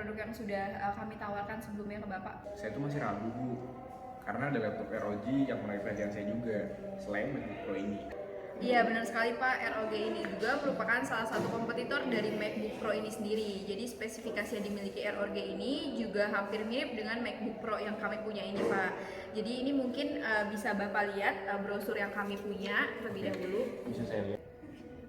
produk yang sudah kami tawarkan sebelumnya ke Bapak? Saya tuh masih ragu Bu, karena ada laptop ROG yang menarik perhatian saya juga, selain MacBook Pro ini. Iya benar sekali Pak, ROG ini juga merupakan salah satu kompetitor dari MacBook Pro ini sendiri. Jadi spesifikasi yang dimiliki ROG ini juga hampir mirip dengan MacBook Pro yang kami punya ini Pak. Jadi ini mungkin bisa Bapak lihat brosur yang kami punya terlebih dahulu. Bisa saya lihat?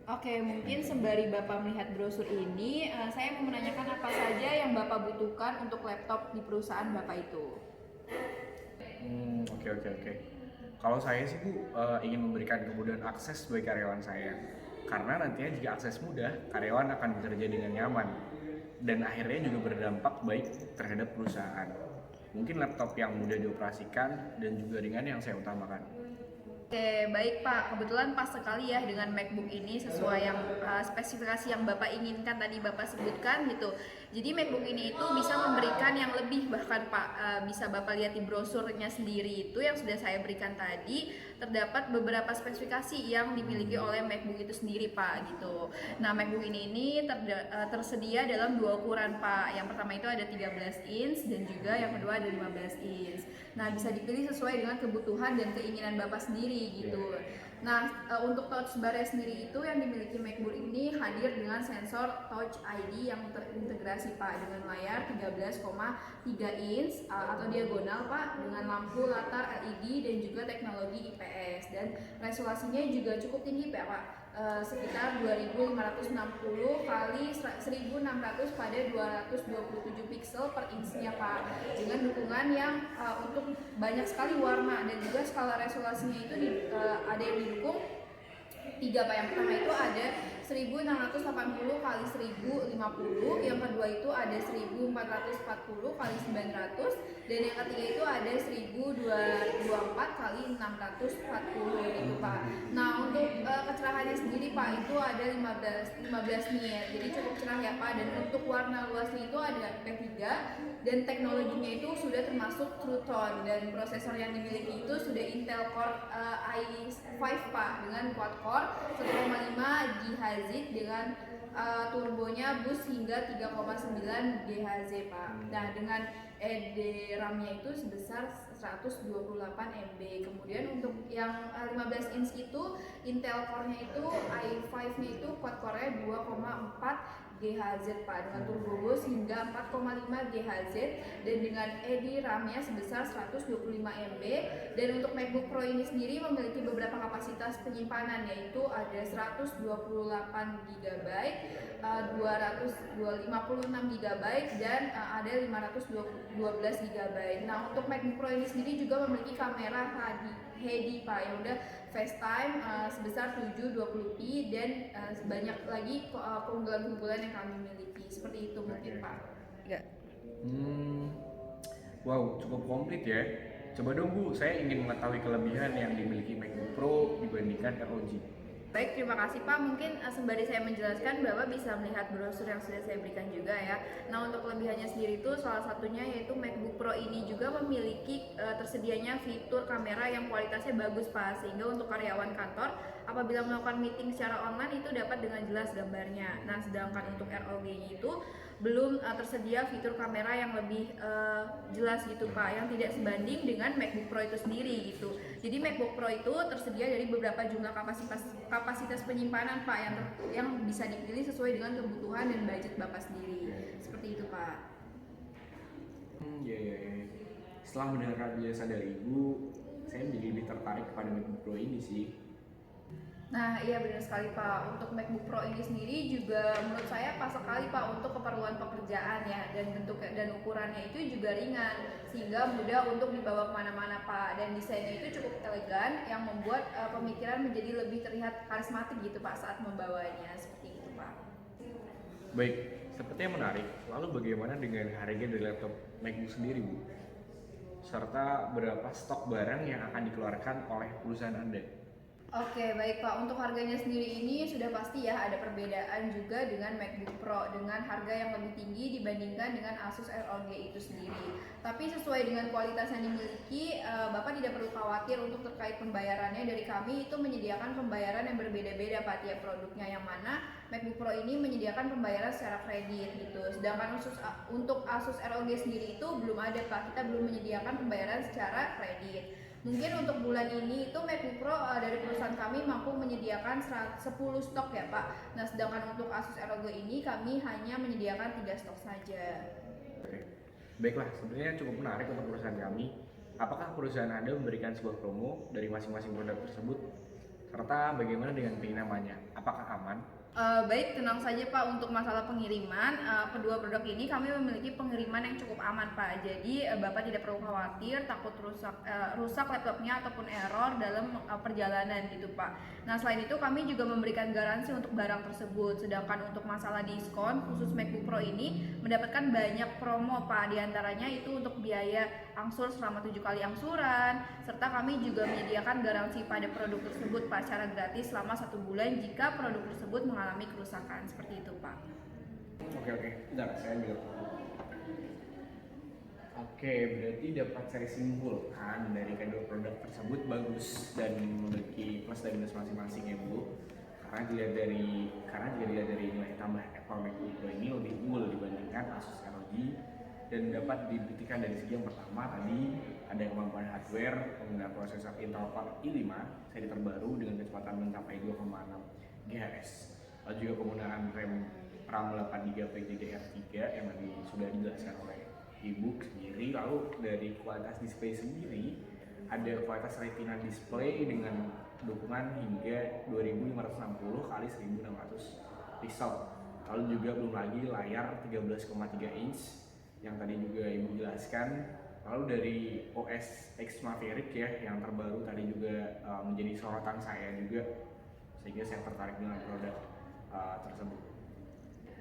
Oke, mungkin sembari Bapak melihat brosur ini, saya mau menanyakan apa saja yang Bapak butuhkan untuk laptop di perusahaan Bapak itu. Oke. Kalau saya sih Bu, ingin memberikan kemudahan akses bagi karyawan saya. Karena nantinya jika akses mudah, karyawan akan bekerja dengan nyaman. Dan akhirnya juga berdampak baik terhadap perusahaan. Mungkin laptop yang mudah dioperasikan dan juga ringan yang saya utamakan. Oke, baik Pak. Kebetulan pas sekali ya dengan MacBook ini sesuai yang spesifikasi yang Bapak inginkan tadi Bapak sebutkan gitu. Jadi MacBook ini itu bisa memberikan yang lebih bahkan Pak, bisa Bapak lihat di brosurnya sendiri itu yang sudah saya berikan tadi, terdapat beberapa spesifikasi yang dimiliki oleh MacBook itu sendiri Pak gitu. Nah, MacBook ini tersedia dalam dua ukuran Pak. Yang pertama itu ada 13 inch dan juga yang kedua ada 15 inch. Nah, bisa dipilih sesuai dengan kebutuhan dan keinginan Bapak sendiri gitu. Nah, untuk touch bar sendiri itu yang dimiliki MacBook ini hadir dengan sensor Touch ID yang terintegrasi Pak dengan layar 13,3 inch atau diagonal Pak dengan lampu latar LED dan juga teknologi IPS dan resolusinya juga cukup tinggi Pak. Sekitar 2560 kali 1600 pada 227 pixel per inch-nya Pak, dengan dukungan yang untuk banyak sekali warna dan juga skala resolusinya itu ada yang didukung tiga Pak. Yang pertama itu ada 1680 kali 1050, yang kedua itu ada 1440 kali 900, dan yang ketiga itu ada 1024 kali 640 gitu Pak. Nah, untuk kecerahannya sendiri Pak itu ada 15 nit, jadi cukup cerah ya Pak, dan untuk warna luasnya itu ada P3 dan teknologinya itu sudah termasuk True Tone, dan prosesor yang dimiliki itu sudah Intel Core i5 Pak dengan quad core 1,5 GHz dengan turbonya boost hingga 3,9 GHz Pak. Nah, dengan RAM-nya itu sebesar 128 MB. Kemudian untuk yang 15 inch itu Intel Core-nya itu i5-nya itu quad core-nya 2,4 GHz Pak dengan turbo boost hingga 4,5 GHz dan dengan RAM-nya sebesar 125 MB. Dan untuk MacBook Pro ini sendiri memiliki beberapa kapasitas penyimpanan, yaitu ada 128 GB, 256 GB dan ada 512 GB. Nah, untuk MacBook Pro ini sendiri juga memiliki kamera HD Pak yang udah FaceTime sebesar 720p dan banyak lagi keunggulan-keunggulan yang kami miliki. Seperti itu mungkin Pak. Ya. Wow, cukup komplit ya. Coba dong Bu, saya ingin mengetahui kelebihan yang dimiliki MacBook Pro dibandingkan ROG. Baik, terima kasih Pak. Mungkin sembari saya menjelaskan, Bapak bisa melihat brosur yang sudah saya berikan juga ya. Nah, untuk kelebihannya sendiri itu salah satunya yaitu MacBook Pro ini juga memiliki tersedianya fitur kamera yang kualitasnya bagus Pak, sehingga untuk karyawan kantor apabila melakukan meeting secara online itu dapat dengan jelas gambarnya. Nah, sedangkan untuk ROG-nya itu belum tersedia fitur kamera yang lebih jelas gitu Pak, yang tidak sebanding dengan MacBook Pro itu sendiri gitu. Jadi MacBook Pro itu tersedia dari beberapa jumlah kapasitas penyimpanan Pak yang bisa dipilih sesuai dengan kebutuhan dan budget Bapak sendiri. Seperti itu Pak. Iya. Setelah mendengar penjelasan dari Ibu, saya menjadi lebih tertarik kepada MacBook Pro ini sih. Nah, iya benar sekali Pak. Untuk MacBook Pro ini sendiri juga menurut saya pas sekali Pak untuk keperluan pekerjaan ya, dan bentuk dan ukurannya itu juga ringan sehingga mudah untuk dibawa kemana-mana Pak. Dan desainnya itu cukup elegan yang membuat pemikiran menjadi lebih terlihat karismatik gitu Pak saat membawanya. Seperti itu Pak. Baik, sepertinya menarik. Lalu bagaimana dengan harga dari laptop MacBook sendiri Bu? Serta berapa stok barang yang akan dikeluarkan oleh perusahaan Anda? Oke, baik Pak. Untuk harganya sendiri ini sudah pasti ya ada perbedaan juga dengan MacBook Pro dengan harga yang lebih tinggi dibandingkan dengan Asus ROG itu sendiri. Tapi sesuai dengan kualitas yang dimiliki, Bapak tidak perlu khawatir untuk terkait pembayarannya. Dari kami itu menyediakan pembayaran yang berbeda-beda Pak tiap produknya, yang mana MacBook Pro ini menyediakan pembayaran secara kredit gitu. Sedangkan untuk Asus ROG sendiri itu belum ada Pak. Kita belum menyediakan pembayaran secara kredit. Mungkin untuk bulan ini itu MacBook Pro dari perusahaan kami mampu menyediakan 10 stok ya Pak. Nah sedangkan untuk Asus ROG ini kami hanya menyediakan 3 stok saja. Oke. Baiklah, sebenarnya cukup menarik untuk perusahaan kami. Apakah perusahaan Anda memberikan sebuah promo dari masing-masing produk tersebut? Serta bagaimana dengan pengirimannya? Apakah aman? Baik, tenang saja Pak untuk masalah pengiriman. Kedua produk ini kami memiliki pengiriman yang cukup aman Pak. Jadi Bapak tidak perlu khawatir takut rusak laptopnya ataupun error dalam perjalanan gitu Pak. Nah selain itu kami juga memberikan garansi untuk barang tersebut. Sedangkan untuk masalah diskon khusus MacBook Pro ini mendapatkan banyak promo Pak. Di antaranya itu untuk biaya angsur selama 7 kali angsuran, serta kami juga menyediakan garansi pada produk tersebut Pak secara gratis selama 1 bulan jika produk tersebut mengalami kerusakan. Seperti itu Pak. Oke, bentar, saya ambil. Oke, berarti dapat saya simpulkan dari kedua produk tersebut bagus dan memiliki plus dan minus masing-masing ya Bu. Karena jika dilihat dari nilai tambah Apple MacBook Pro ini lebih unggul dibandingkan Asus ROG, dan dapat dibuktikan dari segi yang pertama tadi ada kemampuan hardware menggunakan prosesor Intel Core i5 seri terbaru dengan kecepatan mencapai 2,6 GHz. Lalu juga penggunaan RAM 8GB DDR3 yang tadi sudah dijelaskan oleh Ibu sendiri. Lalu dari kualitas display sendiri ada kualitas Retina display dengan dukungan hingga 2560 kali 1600 pixel. Lalu juga belum lagi layar 13,3 inch yang tadi juga Ibu jelaskan. Lalu dari OS X Maverick ya yang terbaru tadi juga menjadi sorotan saya juga, sehingga saya tertarik dengan produk tersebut.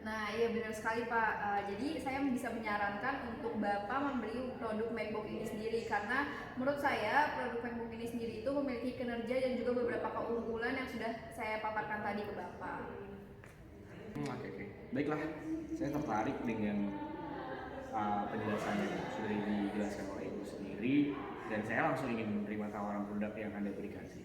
Nah iya benar sekali Pak. Jadi saya bisa menyarankan untuk Bapak membeli produk MacBook ini sendiri, karena menurut saya produk MacBook ini sendiri itu memiliki kinerja dan juga beberapa keunggulan yang sudah saya paparkan tadi ke Bapak. Oke. Baiklah, saya tertarik dengan penjelasan yang sudah dijelaskan oleh Ibu sendiri, dan saya langsung ingin menerima tawaran produk yang Anda berikan sih.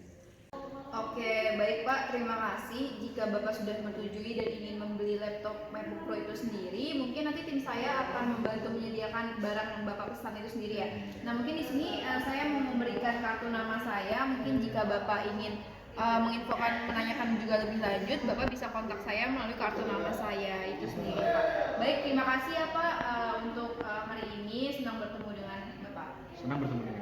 Oke, baik Pak, terima kasih. Jika Bapak sudah menyetujui dan ingin membeli laptop MacBook Pro itu sendiri, mungkin nanti tim saya akan membantu menyediakan barang yang Bapak pesan itu sendiri ya. Nah, mungkin di sini saya mau memberikan kartu nama saya. Mungkin jika Bapak ingin menanyakan juga lebih lanjut, Bapak bisa kontak saya melalui kartu nama saya itu sendiri Pak. Baik, terima kasih ya Pak untuk hari ini. Senang bertemu dengan Bapak. Senang bertemu dengan